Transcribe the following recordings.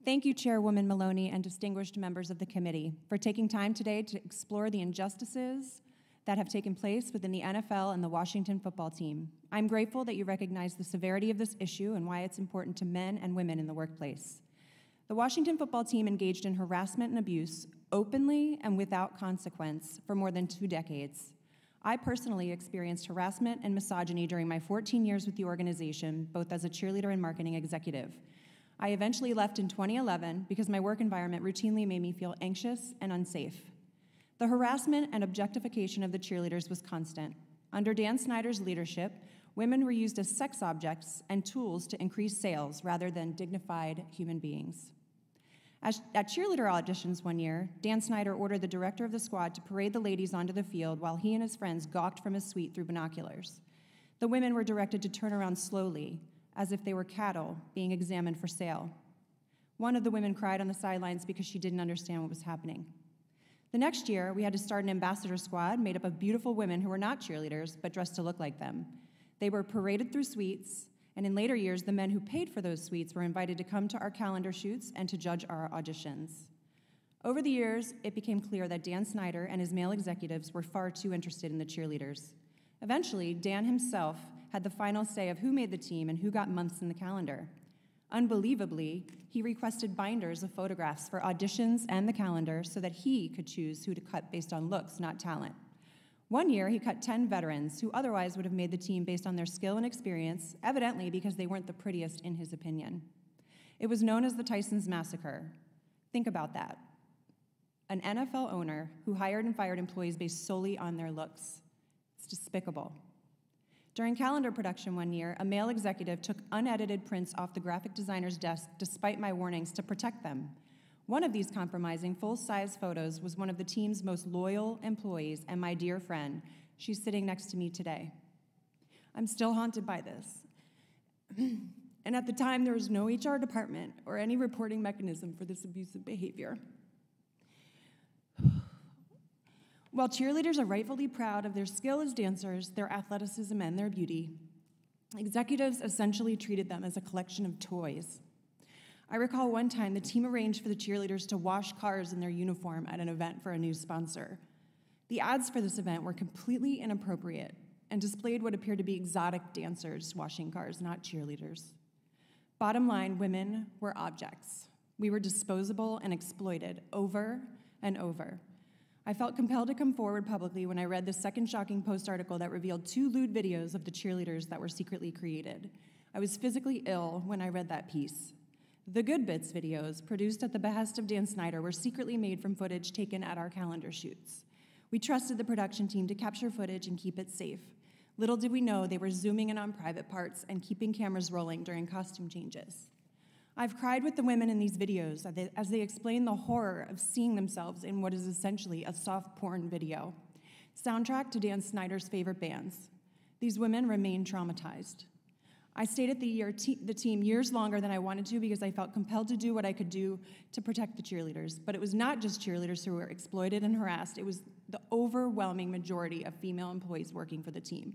Thank you, Chairwoman Melanie and distinguished members of the committee, for taking time today to explore the injustices that have taken place within the NFL and the Washington football team. I'm grateful that you recognize the severity of this issue and why it's important to men and women in the workplace. The Washington football team engaged in harassment and abuse openly and without consequence for more than 2 decades. I personally experienced harassment and misogyny during my 14 years with the organization, both as a cheerleader and marketing executive. I eventually left in 2011 because my work environment routinely made me feel anxious and unsafe. The harassment and objectification of the cheerleaders was constant. Under Dan Snyder's leadership, women were used as sex objects and tools to increase sales rather than dignified human beings. At cheerleader auditions one year, Dan Snyder ordered the director of the squad to parade the ladies onto the field while he and his friends gawked from his suite through binoculars. The women were directed to turn around slowly, as if they were cattle being examined for sale. One of the women cried on the sidelines because she didn't understand what was happening. The next year, we had to start an ambassador squad made up of beautiful women who were not cheerleaders, but dressed to look like them. They were paraded through suites, and in later years, the men who paid for those suites were invited to come to our calendar shoots and to judge our auditions. Over the years, it became clear that Dan Snyder and his male executives were far too interested in the cheerleaders. Eventually, Dan himself had the final say of who made the team and who got months in the calendar. Unbelievably, he requested binders of photographs for auditions and the calendar so that he could choose who to cut based on looks, not talent. One year, he cut 10 veterans who otherwise would have made the team based on their skill and experience, evidently because they weren't the prettiest in his opinion. It was known as the Tyson's Massacre. Think about that. An NFL owner who hired and fired employees based solely on their looks. It's despicable. During calendar production one year, a male executive took unedited prints off the graphic designer's desk despite my warnings to protect them. One of these compromising full-size photos was one of the team's most loyal employees and my dear friend. She's sitting next to me today. I'm still haunted by this. And at the time, there was no HR department or any reporting mechanism for this abusive behavior. While cheerleaders are rightfully proud of their skill as dancers, their athleticism, and their beauty, executives essentially treated them as a collection of toys. I recall one time the team arranged for the cheerleaders to wash cars in their uniform at an event for a new sponsor. The ads for this event were completely inappropriate and displayed what appeared to be exotic dancers washing cars, not cheerleaders. Bottom line, women were objects. We were disposable and exploited over and over. I felt compelled to come forward publicly when I read the second shocking Post article that revealed 2 lewd videos of the cheerleaders that were secretly created. I was physically ill when I read that piece. The Good Bits videos, produced at the behest of Dan Snyder, were secretly made from footage taken at our calendar shoots. We trusted the production team to capture footage and keep it safe. Little did we know they were zooming in on private parts and keeping cameras rolling during costume changes. I've cried with the women in these videos as they explain the horror of seeing themselves in what is essentially a soft porn video, soundtrack to Dan Snyder's favorite bands. These women remain traumatized. I stayed at the team years longer than I wanted to because I felt compelled to do what I could do to protect the cheerleaders. But it was not just cheerleaders who were exploited and harassed. It was the overwhelming majority of female employees working for the team.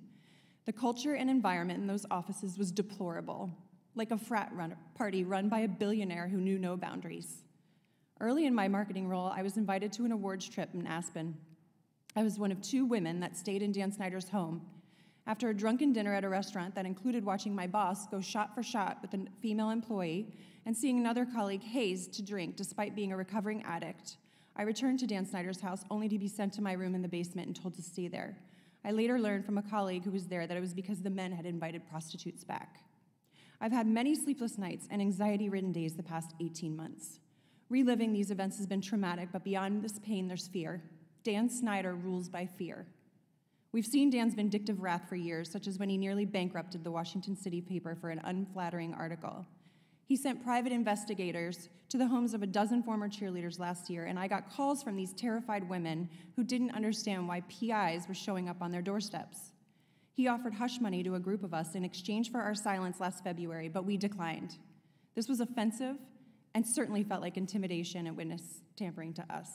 The culture and environment in those offices was deplorable, like a frat party run by a billionaire who knew no boundaries. Early in my marketing role, I was invited to an awards trip in Aspen. I was one of 2 women that stayed in Dan Snyder's home. After a drunken dinner at a restaurant that included watching my boss go shot for shot with a female employee and seeing another colleague hazed to drink despite being a recovering addict, I returned to Dan Snyder's house only to be sent to my room in the basement and told to stay there. I later learned from a colleague who was there that it was because the men had invited prostitutes back. I've had many sleepless nights and anxiety-ridden days the past 18 months. Reliving these events has been traumatic, but beyond this pain, there's fear. Dan Snyder rules by fear. We've seen Dan's vindictive wrath for years, such as when he nearly bankrupted the Washington City paper for an unflattering article. He sent private investigators to the homes of a dozen former cheerleaders last year, and I got calls from these terrified women who didn't understand why PIs were showing up on their doorsteps. He offered hush money to a group of us in exchange for our silence last February, but we declined. This was offensive and certainly felt like intimidation and witness tampering to us.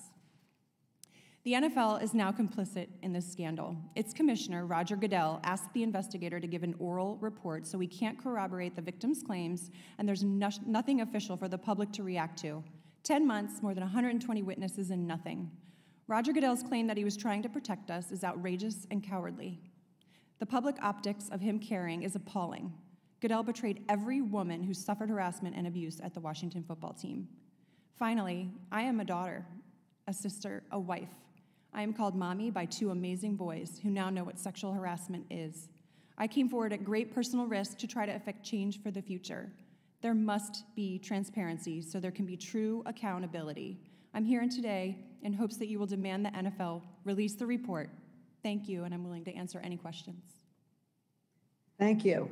The NFL is now complicit in this scandal. Its commissioner, Roger Goodell, asked the investigator to give an oral report, so we can't corroborate the victim's claims, and there's nothing official for the public to react to. 10 months, more than 120 witnesses, and nothing. Roger Goodell's claim that he was trying to protect us is outrageous and cowardly. The public optics of him caring is appalling. Goodell betrayed every woman who suffered harassment and abuse at the Washington football team. Finally, I am a daughter, a sister, a wife. I am called mommy by two amazing boys who now know what sexual harassment is. I came forward at great personal risk to try to effect change for the future. There must be transparency so there can be true accountability. I'm here today in hopes that you will demand the NFL release the report. Thank you, and I'm willing to answer any questions. Thank you.